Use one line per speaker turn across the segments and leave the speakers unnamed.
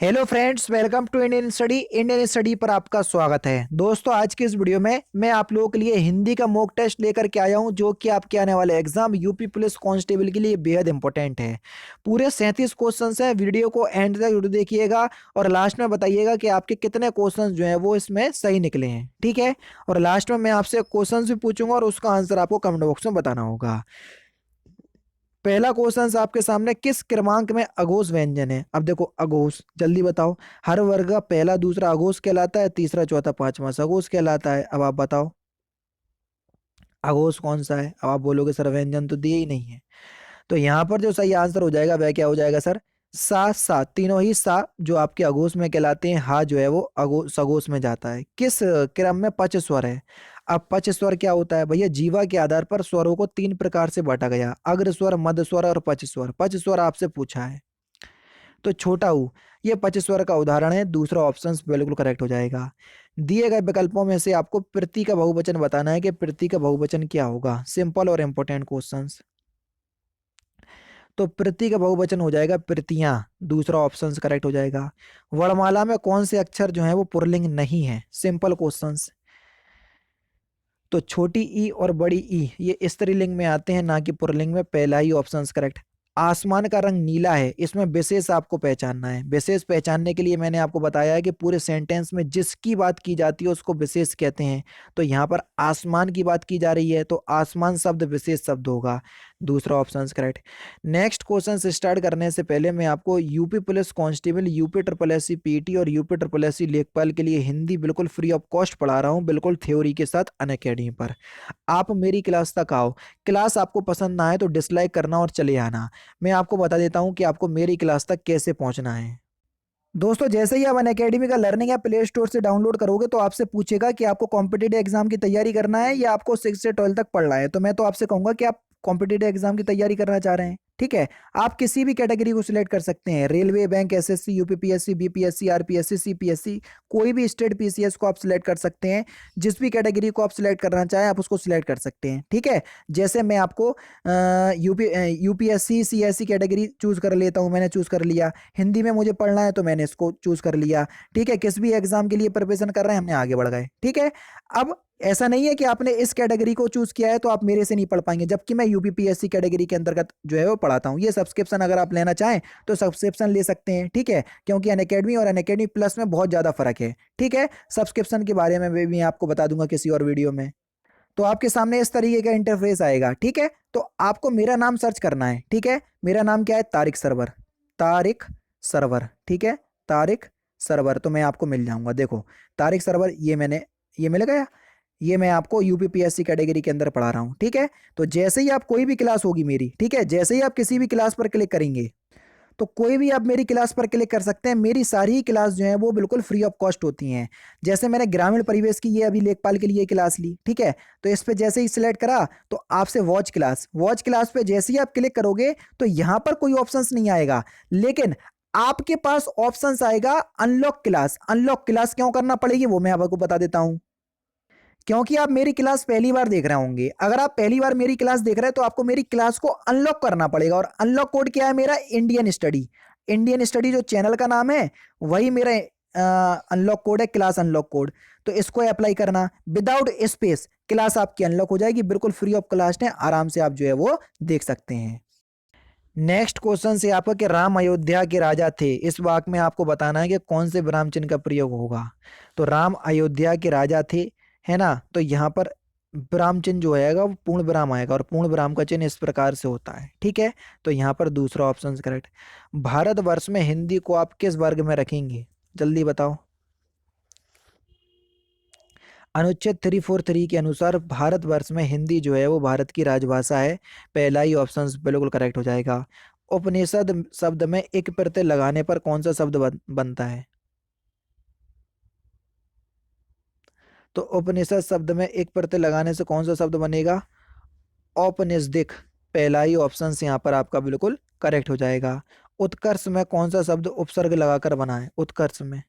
Hello friends, welcome to Indian study पर आपका स्वागत है। दोस्तों, आज की इस वीडियो में मैं आप लोगों के लिए हिंदी का मॉक टेस्ट लेकर के आया हूं, जो कि आपके आने वाले एग्जाम यूपी पुलिस कांस्टेबल के लिए बेहद इंपॉर्टेंट है। पूरे 37 क्वेश्चंस हैं। वीडियो को एंड तक जरूर देखिएगा और लास्ट में बताइएगा कि आपके कितने क्वेश्चंस जो हैं वो इसमें सही निकले हैं। ठीक है। और लास्ट में मैं आपसे क्वेश्चंस भी पूछूंगा और उसका आंसर आपको कमेंट बॉक्स में बताना होगा। पहला क्वेश्चन आपके सामने, किस क्रमांक में अघोष व्यंजन है? अब देखो, अघोष जल्दी बताओ। हर वर्ग का पहला दूसरा अघोष कहलाता है, तीसरा चौथा पांचवा सघोष कहलाता है। अब आप बताओ अघोष कौन सा है? अब आप बोलोगे सर व्यंजन तो दिए ही नहीं है। तो यहाँ पर जो सही आंसर हो जाएगा वह क्या हो जाएगा सर? सा सा, तीनों ही सा जो आपके अघोष में कहलाते हैं, हा जो है वो अघोष सघोष में जाता है। किस क्रम में पच स्वर है? अब पच स्वर क्या होता है भैया? जीवा के आधार पर स्वरों को तीन प्रकार से बांटा गया, अग्र स्वर, मध्य स्वर और पच स्वर। पच स्वर आपसे पूछा है तो छोटा ऊ ये पच स्वर का उदाहरण है। दूसरा ऑप्शन बिल्कुल करेक्ट हो जाएगा। दिए गए विकल्पों में से आपको प्रति का बहुवचन बताना है कि प्रति का बहुवचन क्या होगा। सिंपल और इंपॉर्टेंट क्वेश्चंस। तो प्रति का बहुवचन हो जाएगा प्रतियां। दूसरा ऑप्शन करेक्ट हो जाएगा। वर्णमाला में कौन से अक्षर जो है वो पुल्लिंग नहीं है? Simple questions. तो छोटी ई और बड़ी ई ये स्त्रीलिंग में आते हैं, ना कि पुल्लिंग में। पहला ही ऑप्शन करेक्ट। आसमान का रंग नीला है, इसमें विशेष आपको पहचानना है। विशेष पहचानने के लिए मैंने आपको बताया है कि पूरे सेंटेंस में जिसकी बात की जाती है उसको विशेष कहते हैं। तो यहाँ पर आसमान की बात की जा रही है तो आसमान शब्द विशेष शब्द होगा। दूसरा ऑप्शन करेक्ट। नेक्स्ट क्वेश्चन से स्टार्ट करने से पहले मैं आपको UP police constable, UP triple S C PT और यूपी ट्रिपल एस सी लेखपाल के लिए हिंदी बिल्कुल फ्री ऑफ कॉस्ट पढ़ा रहा हूँ, बिल्कुल थ्योरी के साथ अनअकैडमी पर। आप मेरी क्लास तक आओ। क्लास आपको पसंद ना आए तो डिसलाइक करना और चले आना। मैं आपको बता देता हूँ कि आपको मेरी क्लास तक कैसे पहुंचना है। दोस्तों, जैसे ही आप अनअकैडमी का लर्निंग ऐप प्ले स्टोर से डाउनलोड करोगे तो आपसे पूछेगा कि आपको कॉम्पिटिटिव एग्जाम की तैयारी करना है या आपको 6 से 12 तक पढ़ना है। तो मैं तो आपसे कहूंगा कि आप कॉम्पिटिटिव एग्जाम की तैयारी करना चाह रहे हैं। ठीक है। आप किसी भी कैटेगरी को सिलेक्ट कर सकते हैं, railway, bank, SSC, UPPSC, BPSC, RPSC, CPSC, कोई भी स्टेट पीसीएस को आप सिलेक्ट कर सकते हैं। जिस भी कैटेगरी को आप सिलेक्ट करना चाहें आप उसको सिलेक्ट कर सकते हैं। ठीक है। जैसे मैं आपको यूपीएससी सीएससी कैटेगरी चूज कर लेता हूं, मैंने चूज कर लिया। हिंदी में मुझे पढ़ना है तो मैंने इसको चूज कर लिया। ठीक है। किस भी एग्जाम के लिए प्रिपरेशन कर रहे हैं हमने आगे बढ़ गए। ठीक है। अब ऐसा नहीं है कि आपने इस कैटेगरी को चूज किया है तो आप मेरे से नहीं पढ़ पाएंगे, जबकि मैं यूपीपीएससी कैटेगरी के अंतर्गत जो है वो पढ़ाता हूँ। ये सब्सक्रिप्शन अगर आप लेना चाहें तो सब्सक्रिप्शन ले सकते हैं। ठीक है। क्योंकि अनअकैडमी और अनअकैडमी प्लस में बहुत ज्यादा फर्क है। ठीक है। सब्सक्रिप्शन के बारे में भी मैं आपको बता दूंगा किसी और वीडियो में। तो आपके सामने इस तरीके का इंटरफेस आएगा। ठीक है। तो आपको मेरा नाम सर्च करना है। ठीक है। मेरा नाम क्या है? तारिक सरवर। तारिक सरवर। ठीक है। तारिक सरवर, तो मैं आपको मिल जाऊंगा। देखो, तारिक सरवर, ये मिल गया। ये मैं आपको यूपीपीएससी कैटेगरी के अंदर पढ़ा रहा हूँ। ठीक है। तो जैसे ही आप कोई भी क्लास होगी मेरी, ठीक है, जैसे ही आप किसी भी क्लास पर क्लिक करेंगे तो कोई भी आप मेरी क्लास पर क्लिक कर सकते हैं। मेरी सारी ही क्लास जो है वो बिल्कुल फ्री ऑफ कॉस्ट होती हैं। जैसे मैंने ग्रामीण परिवेश की ये अभी लेखपाल के लिए क्लास ली। ठीक है। तो इस पे जैसे ही सिलेक्ट करा तो आपसे वॉच क्लास पे जैसे ही आप क्लिक करोगे तो यहाँ पर कोई ऑप्शंस नहीं आएगा, लेकिन आपके पास ऑप्शंस आएगा अनलॉक क्लास। अनलॉक क्लास क्यों करना पड़ेगी वो मैं आपको बता देता हूँ। क्योंकि आप मेरी क्लास पहली बार देख रहे होंगे। अगर आप पहली बार मेरी क्लास देख रहे हैं तो आपको मेरी क्लास को अनलॉक करना पड़ेगा। और अनलॉक कोड क्या है मेरा? Indian study. इंडियन स्टडी जो चैनल का नाम है वही मेरा अनलॉक कोड है, क्लास अनलॉक कोड। तो इसको अप्लाई करना, विदाउट स्पेस क्लास आपकी अनलॉक हो जाएगी, बिल्कुल फ्री ऑफ कॉस्ट है। आराम से आप जो है वो देख सकते हैं। नेक्स्ट क्वेश्चन से आपका कि राम अयोध्या के राजा थे, इस वाक्य में आपको बताना है कि कौन से विराम चिन्ह का प्रयोग होगा। तो राम अयोध्या के राजा थे, है ना? तो यहाँ पर विराम चिन्ह जो आएगा वो पूर्ण विराम आएगा और पूर्ण विराम का चिन्ह इस प्रकार से होता है। ठीक है। तो यहाँ पर दूसरा ऑप्शन करेक्ट। भारतवर्ष में हिंदी को आप किस वर्ग में रखेंगे? जल्दी बताओ। अनुच्छेद 343 के अनुसार भारतवर्ष में हिंदी जो है वो भारत की राजभाषा है। पहला ही ऑप्शन बिल्कुल करेक्ट हो जाएगा। उपनिषद शब्द में एक प्रत्यय लगाने पर कौन सा शब्द बनता है? तो उपनिषद शब्द में एक प्रत्यय लगाने से कौन सा शब्द बनेगा? औपनिषदिक। पहला ही ऑप्शन यहाँ पर आपका बिल्कुल करेक्ट हो जाएगा। उत्कर्ष में कौन सा शब्द उपसर्ग लगाकर बना है? उत्कर्ष में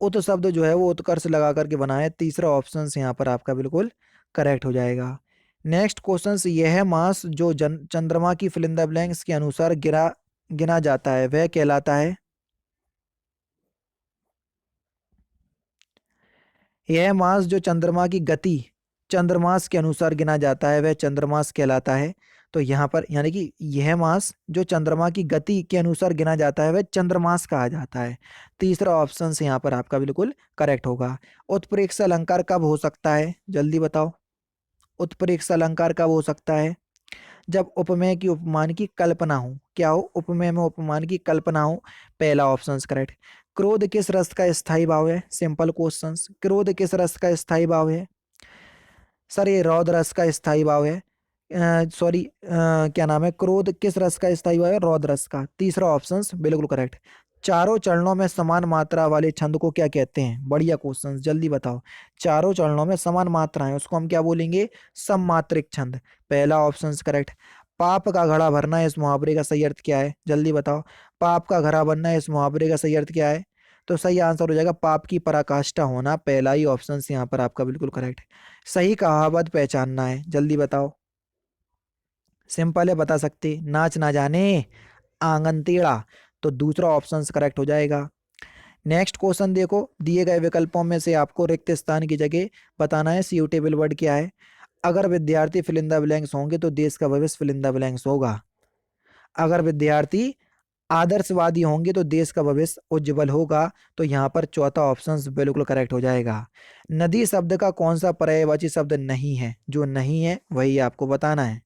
उत शब्द जो है वो उत्कर्ष लगा करके बना है। तीसरा ऑप्शन यहाँ पर आपका बिल्कुल करेक्ट हो जाएगा। नेक्स्ट क्वेश्चन, यह मास जो चंद्रमा की फिलिंदा ब्लैंक्स के अनुसार गिरा गिना जाता है वह कहलाता है। यह मास जो चंद्रमा की गति चंद्रमास के अनुसार गिना जाता है वह चंद्रमास कहलाता है। तो यहाँ पर यानी कि यह मास जो चंद्रमा की गति के अनुसार गिना जाता है वह चंद्रमास कहा जाता है। तीसरा ऑप्शन से यहाँ पर आपका बिल्कुल करेक्ट होगा। उत्प्रेक्ष अलंकार कब हो सकता है, जल्दी बताओ। उत्प्रेक्ष अलंकार कब हो सकता है? जब उपमेय की उपमान की कल्पना हो। क्या हो? उपमेय में उपमान की कल्पना हो। पहला ऑप्शन करेक्ट। क्रोध किस रस का स्थायी भाव है? Simple question. क्रोध किस रस का स्थायी भाव है? सर ये रौद्र रस का स्थायी भाव है। सॉरी, क्या नाम है, क्रोध किस रस का स्थायी भाव है? रौद्र रस का। तीसरा ऑप्शन बिल्कुल करेक्ट। चारों चरणों में समान मात्रा वाले छंद को क्या कहते हैं? बढ़िया क्वेश्चन, जल्दी बताओ। चारों चरणों में समान मात्रा है उसको हम क्या बोलेंगे? सममात्रिक छंद। पहला ऑप्शन करेक्ट। पाप का घड़ा भरना इस मुहावरे का सही अर्थ क्या है? जल्दी बताओ। पाप का घड़ा भरना इस मुहावरे का सही अर्थ क्या है? तो सही आंसर हो जाएगा पाप की पराकाष्ठा होना। पहला ही ऑप्शन यहाँ पर आपका बिल्कुल करेक्ट। सही कहावत पहचानना है, जल्दी बताओ। सिंपल है, बता सकते। नाच ना जाने आंगन टेढ़ा। तो दूसरा ऑप्शन करेक्ट हो जाएगा। नेक्स्ट क्वेश्चन देखो, दिए गए विकल्पों में से आपको रिक्त स्थान की जगह बताना है। सूटेबल वर्ड क्या है? अगर विद्यार्थी फिल इन द ब्लैंक्स होंगे तो देश का भविष्य फिल इन द ब्लैंक्स होगा। अगर विद्यार्थी आदर्शवादी होंगे तो देश का भविष्य उज्जवल होगा। तो यहाँ पर चौथा ऑप्शन बिल्कुल करेक्ट हो जाएगा। नदी शब्द का कौन सा पर्यायवाची शब्द नहीं है? जो नहीं है वही आपको बताना है।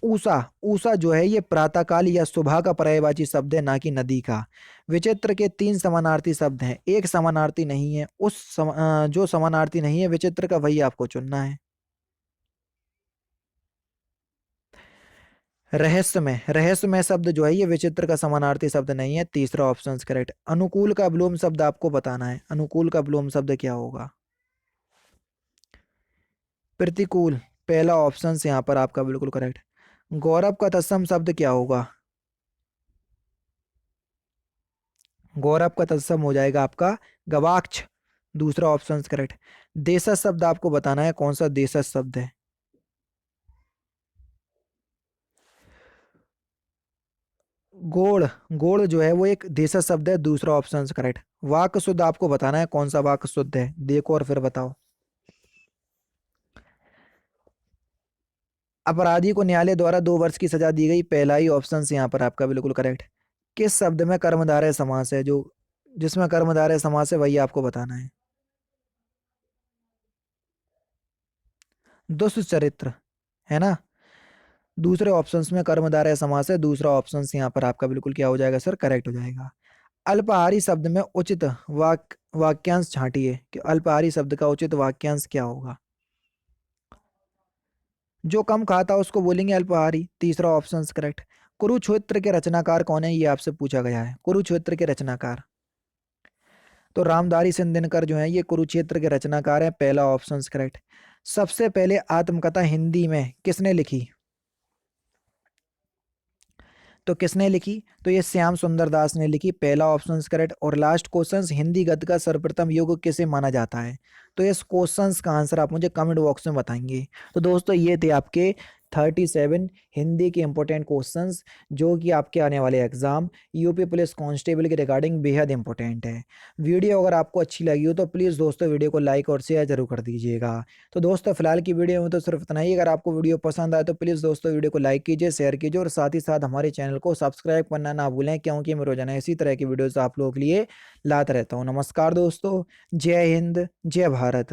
ऊषा। ऊषा जो है ये प्रातःकाल या सुबह का पर्यायवाची शब्द है, ना कि नदी का। विचित्र के 3 समानार्थी शब्द हैं, एक समानार्थी नहीं है। जो समानार्थी नहीं है विचित्र का वही आपको चुनना है। रहस्यमय। रहस्यमय शब्द जो है ये विचित्र का समानार्थी शब्द नहीं है। तीसरा ऑप्शन करेक्ट। अनुकूल का विलोम शब्द आपको बताना है। अनुकूल का विलोम शब्द क्या होगा? प्रतिकूल। पहला ऑप्शन यहाँ पर आपका बिल्कुल करेक्ट। गौरव का तत्सम शब्द क्या होगा? गौरव का तत्सम हो जाएगा आपका गवाक्ष। दूसरा ऑप्शन करेक्ट। देशज शब्द आपको बताना है, कौन सा देशज शब्द है? गोड़। गोड़ जो है वो एक देशज शब्द है। दूसरा ऑप्शन करेक्ट। वाक शुद्ध आपको बताना है, कौन सा वाक शुद्ध है? देखो और फिर बताओ। अपराधी को न्यायालय द्वारा 2 वर्ष की सजा दी गई। पहला ही ऑप्शन यहाँ पर आपका बिल्कुल करेक्ट। किस शब्द में कर्मधारय समास है? जो जिसमें कर्मधारय समास है वही आपको बताना है। दुष्चरित्र, है ना। दूसरे ऑप्शंस में कर्मधारय समास है। दूसरा ऑप्शन यहाँ पर आपका बिल्कुल क्या हो जाएगा सर? करेक्ट हो जाएगा। अल्पहारी शब्द में उचित वाक्यांश छांटिए कि अल्पहारी शब्द का उचित वाक्यांश क्या होगा? जो कम खाता उसको बोलेंगे अल्पहारी। तीसरा ऑप्शन करेक्ट। कुरुक्षेत्र के रचनाकार कौन है? ये आपसे पूछा गया है। कुरुक्षेत्र के रचनाकार तो रामधारी सिंह दिनकर जो है ये कुरुक्षेत्र के रचनाकार है। पहला ऑप्शन करेक्ट। सबसे पहले आत्मकथा हिंदी में किसने लिखी? तो किसने लिखी? तो ये श्याम सुंदर दास ने लिखी। पहला ऑप्शन करेक्ट। और लास्ट क्वेश्चन, हिंदी गद्य का सर्वप्रथम युग किसे माना जाता है? तो इस क्वेश्चंस का आंसर आप मुझे कमेंट बॉक्स में बताएंगे। तो दोस्तों ये थे आपके 37 हिंदी के इंपॉर्टेंट क्वेश्चंस जो कि आपके आने वाले एग्जाम यूपी पुलिस कांस्टेबल के रिगार्डिंग बेहद इंपॉर्टेंट है। वीडियो अगर आपको अच्छी लगी हो तो प्लीज़ दोस्तों वीडियो को लाइक और शेयर जरूर कर दीजिएगा। तो दोस्तों फिलहाल की वीडियो में तो सिर्फ इतना ही। अगर आपको वीडियो पसंद आए तो प्लीज़ दोस्तों वीडियो को लाइक कीजिए, शेयर कीजिए और साथ ही साथ हमारे चैनल को सब्सक्राइब करना ना भूलें, क्योंकि मैं रोजाना इसी तरह की वीडियोस आप लोगों के लिए लाता रहता हूँ। नमस्कार दोस्तों, जय हिंद, जय भारत।